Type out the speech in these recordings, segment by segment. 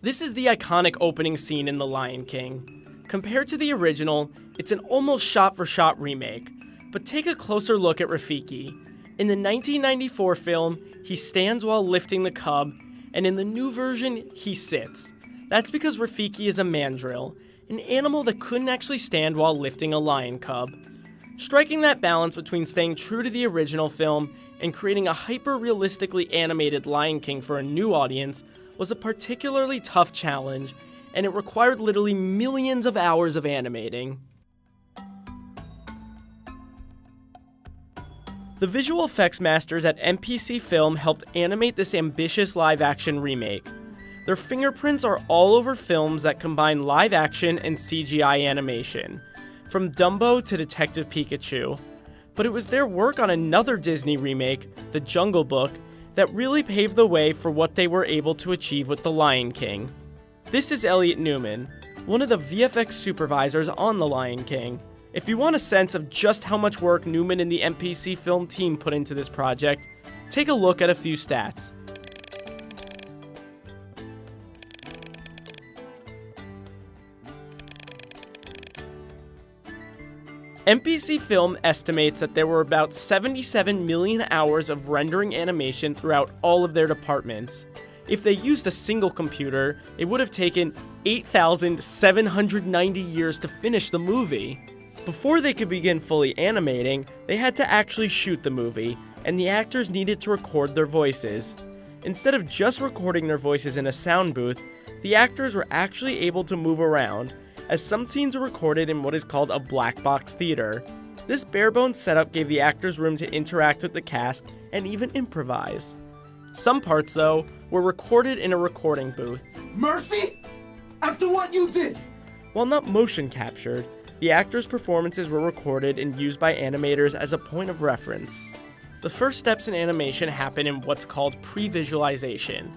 This is the iconic opening scene in The Lion King. Compared to the original, it's an almost shot-for-shot remake. But take a closer look at Rafiki. In the 1994 film, he stands while lifting the cub, and in the new version, he sits. That's because Rafiki is a mandrill, an animal that couldn't actually stand while lifting a lion cub. Striking that balance between staying true to the original film and creating a hyper-realistically animated Lion King for a new audience was a particularly tough challenge, and it required literally millions of hours of animating. The visual effects masters at MPC Film helped animate this ambitious live-action remake. Their fingerprints are all over films that combine live-action and CGI animation, from Dumbo to Detective Pikachu. But it was their work on another Disney remake, The Jungle Book, that really paved the way for what they were able to achieve with The Lion King. This is Elliot Newman, one of the VFX supervisors on The Lion King. If you want a sense of just how much work Newman and the MPC Film team put into this project, take a look at a few stats. MPC Film estimates that there were about 77 million hours of rendering animation throughout all of their departments. If they used a single computer, it would have taken 8,790 years to finish the movie. Before they could begin fully animating, they had to actually shoot the movie, and the actors needed to record their voices. Instead of just recording their voices in a sound booth, the actors were actually able to move around, as some scenes were recorded in what is called a black box theater. This bare-bones setup gave the actors room to interact with the cast and even improvise. Some parts, though, were recorded in a recording booth. Mercy? After what you did? While not motion captured, the actors' performances were recorded and used by animators as a point of reference. The first steps in animation happen in what's called pre-visualization.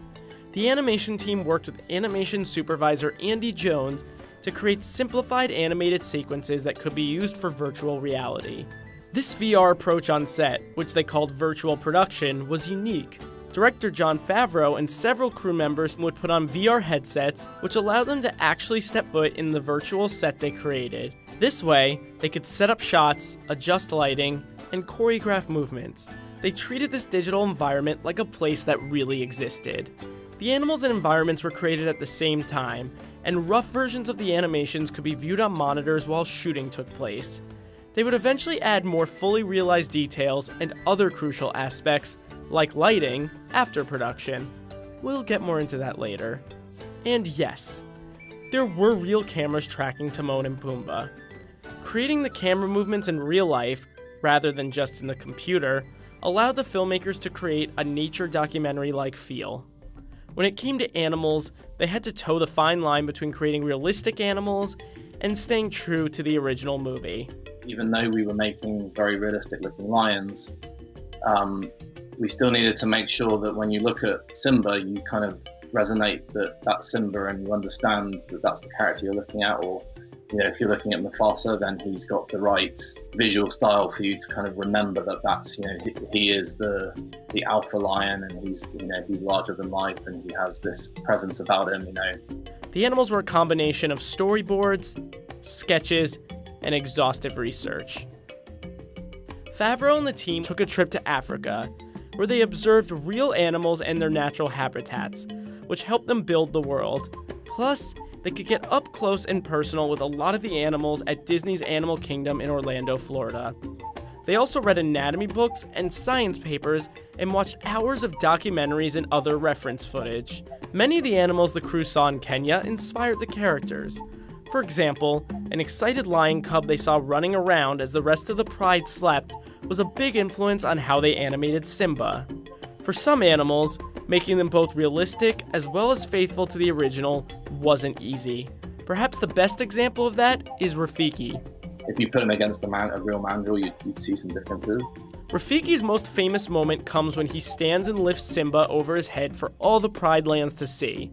The animation team worked with animation supervisor Andy Jones to create simplified animated sequences that could be used for virtual reality. This VR approach on set, which they called virtual production, was unique. Director Jon Favreau and several crew members would put on VR headsets, which allowed them to actually step foot in the virtual set they created. This way, they could set up shots, adjust lighting, and choreograph movements. They treated this digital environment like a place that really existed. The animals and environments were created at the same time, and rough versions of the animations could be viewed on monitors while shooting took place. They would eventually add more fully realized details and other crucial aspects, like lighting, after production. We'll get more into that later. And yes, there were real cameras tracking Timon and Pumbaa. Creating the camera movements in real life, rather than just in the computer, allowed the filmmakers to create a nature documentary-like feel. When it came to animals, they had to toe the fine line between creating realistic animals and staying true to the original movie. Even though we were making very realistic looking lions, we still needed to make sure that when you look at Simba, you kind of resonate that that's Simba and you understand that that's the character you're looking at. Or, you know, if you're looking at Mufasa, then he's got the right visual style for you to kind of remember that that's, you know, he is the alpha lion, and he's, you know, he's larger than life and he has this presence about him, you know. The animals were a combination of storyboards, sketches, and exhaustive research. Favreau and the team took a trip to Africa, where they observed real animals and their natural habitats, which helped them build the world. Plus, they could get up close and personal with a lot of the animals at Disney's Animal Kingdom in Orlando, Florida. They also read anatomy books and science papers and watched hours of documentaries and other reference footage. Many of the animals the crew saw in Kenya inspired the characters. For example, an excited lion cub they saw running around as the rest of the pride slept was a big influence on how they animated Simba. For some animals, making them both realistic as well as faithful to the original wasn't easy. Perhaps the best example of that is Rafiki. If you put him against a real mandrill, you'd see some differences. Rafiki's most famous moment comes when he stands and lifts Simba over his head for all the Pride Lands to see.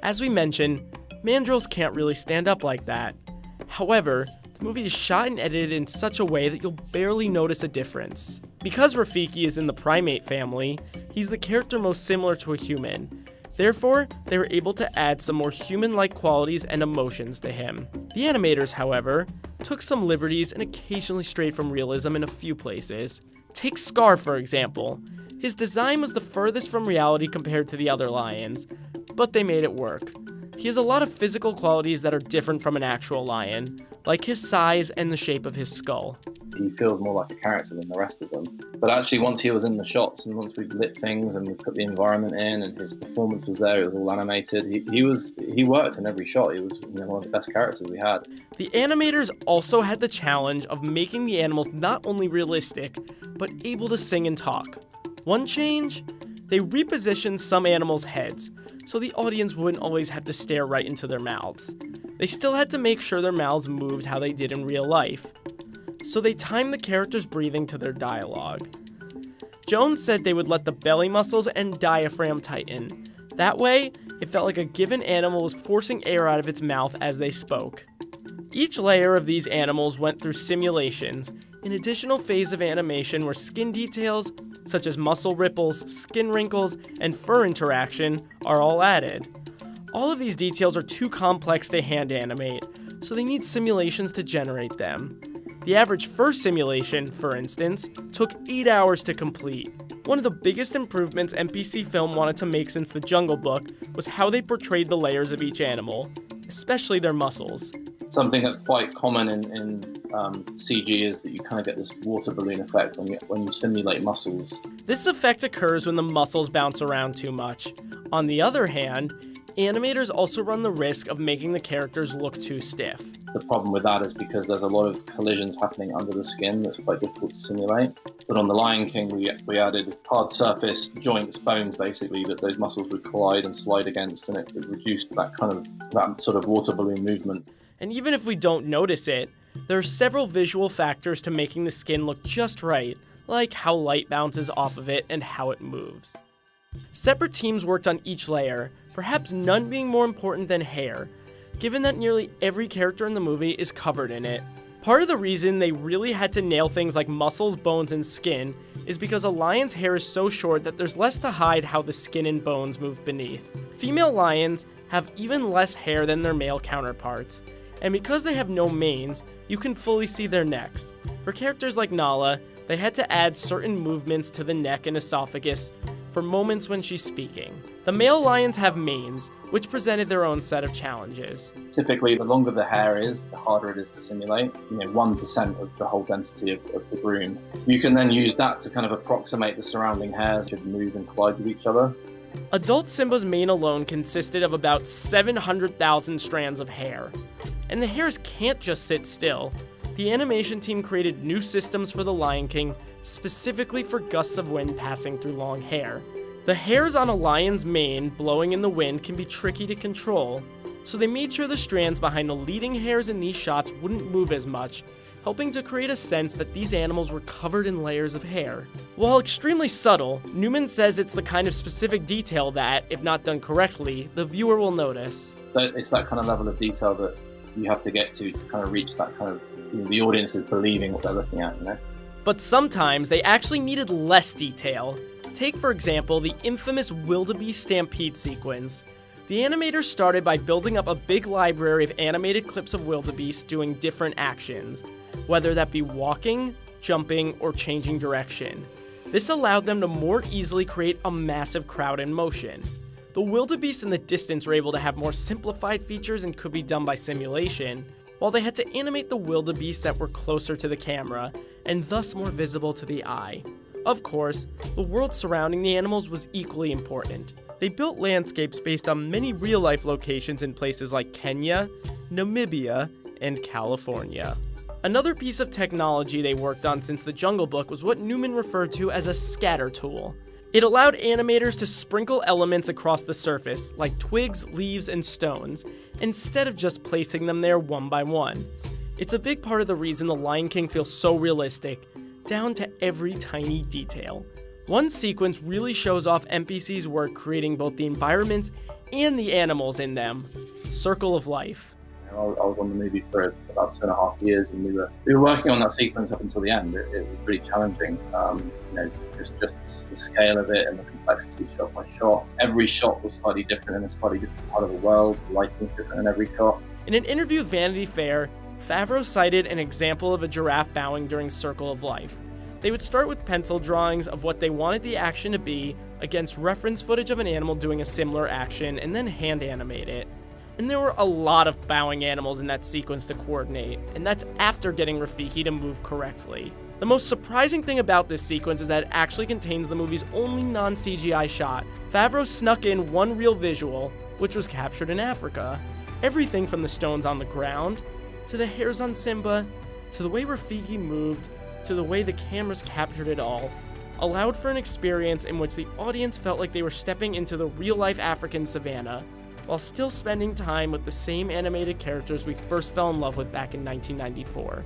As we mentioned, mandrills can't really stand up like that. However, the movie is shot and edited in such a way that you'll barely notice a difference. Because Rafiki is in the primate family, he's the character most similar to a human. Therefore, they were able to add some more human-like qualities and emotions to him. The animators, however, took some liberties and occasionally strayed from realism in a few places. Take Scar, for example. His design was the furthest from reality compared to the other lions, but they made it work. He has a lot of physical qualities that are different from an actual lion, like his size and the shape of his skull. He feels more like a character than the rest of them. But actually, once he was in the shots and once we lit things and we put the environment in and his performance was there, it was all animated. He worked in every shot. He was one of the best characters we had. The animators also had the challenge of making the animals not only realistic, but able to sing and talk. One change? They repositioned some animals' heads, so the audience wouldn't always have to stare right into their mouths. They still had to make sure their mouths moved how they did in real life, so they timed the characters' breathing to their dialogue. Jones said they would let the belly muscles and diaphragm tighten. That way, it felt like a given animal was forcing air out of its mouth as they spoke. Each layer of these animals went through simulations, an additional phase of animation where skin details, such as muscle ripples, skin wrinkles, and fur interaction, are all added. All of these details are too complex to hand animate, so they need simulations to generate them. The average fur simulation, for instance, took 8 hours to complete. One of the biggest improvements NPC Film wanted to make since The Jungle Book was how they portrayed the layers of each animal, especially their muscles. Something that's quite common in CG is that you kind of get this water balloon effect when you simulate muscles. This effect occurs when the muscles bounce around too much. On the other hand, animators also run the risk of making the characters look too stiff. The problem with that is because there's a lot of collisions happening under the skin that's quite difficult to simulate. But on The Lion King, we added hard surface joints, bones basically, that those muscles would collide and slide against, and it reduced that sort of water balloon movement. And even if we don't notice it, there are several visual factors to making the skin look just right, like how light bounces off of it and how it moves. Separate teams worked on each layer, perhaps none being more important than hair, given that nearly every character in the movie is covered in it. Part of the reason they really had to nail things like muscles, bones, and skin is because a lion's hair is so short that there's less to hide how the skin and bones move beneath. Female lions have even less hair than their male counterparts, and because they have no manes, you can fully see their necks. For characters like Nala, they had to add certain movements to the neck and esophagus for moments when she's speaking. The male lions have manes, which presented their own set of challenges. Typically, the longer the hair is, the harder it is to simulate. 1% of the whole density of the groom. You can then use that to kind of approximate the surrounding hairs should move and collide with each other. Adult Simba's mane alone consisted of about 700,000 strands of hair. And the hairs can't just sit still. The animation team created new systems for The Lion King specifically for gusts of wind passing through long hair. The hairs on a lion's mane blowing in the wind can be tricky to control, so they made sure the strands behind the leading hairs in these shots wouldn't move as much, helping to create a sense that these animals were covered in layers of hair. While extremely subtle, Newman says it's the kind of specific detail that, if not done correctly, the viewer will notice. It's that kind of level of detail that you have to get to kind of reach that kind of, the audience is believing what they're looking at, But sometimes they actually needed less detail. Take, for example, the infamous wildebeest stampede sequence. The animators started by building up a big library of animated clips of wildebeest doing different actions, whether that be walking, jumping, or changing direction. This allowed them to more easily create a massive crowd in motion. The wildebeest in the distance were able to have more simplified features and could be done by simulation, while they had to animate the wildebeest that were closer to the camera, and thus more visible to the eye. Of course, the world surrounding the animals was equally important. They built landscapes based on many real-life locations in places like Kenya, Namibia, and California. Another piece of technology they worked on since The Jungle Book was what Newman referred to as a scatter tool. It allowed animators to sprinkle elements across the surface, like twigs, leaves, and stones, instead of just placing them there one by one. It's a big part of the reason The Lion King feels so realistic, down to every tiny detail. One sequence really shows off NPC's work creating both the environments and the animals in them. Circle of Life. I was on the movie for about 2.5 years, and we were working on that sequence up until the end. It was pretty challenging, just the scale of it and the complexity shot by shot. Every shot was slightly different in a slightly different part of the world. The lighting was different in every shot. In an interview with Vanity Fair, Favreau cited an example of a giraffe bowing during Circle of Life. They would start with pencil drawings of what they wanted the action to be against reference footage of an animal doing a similar action and then hand animate it. And there were a lot of bowing animals in that sequence to coordinate, and that's after getting Rafiki to move correctly. The most surprising thing about this sequence is that it actually contains the movie's only non-CGI shot. Favreau snuck in one real visual, which was captured in Africa. Everything from the stones on the ground, to the hairs on Simba, to the way Rafiki moved, to the way the cameras captured it all, allowed for an experience in which the audience felt like they were stepping into the real-life African savannah, while still spending time with the same animated characters we first fell in love with back in 1994.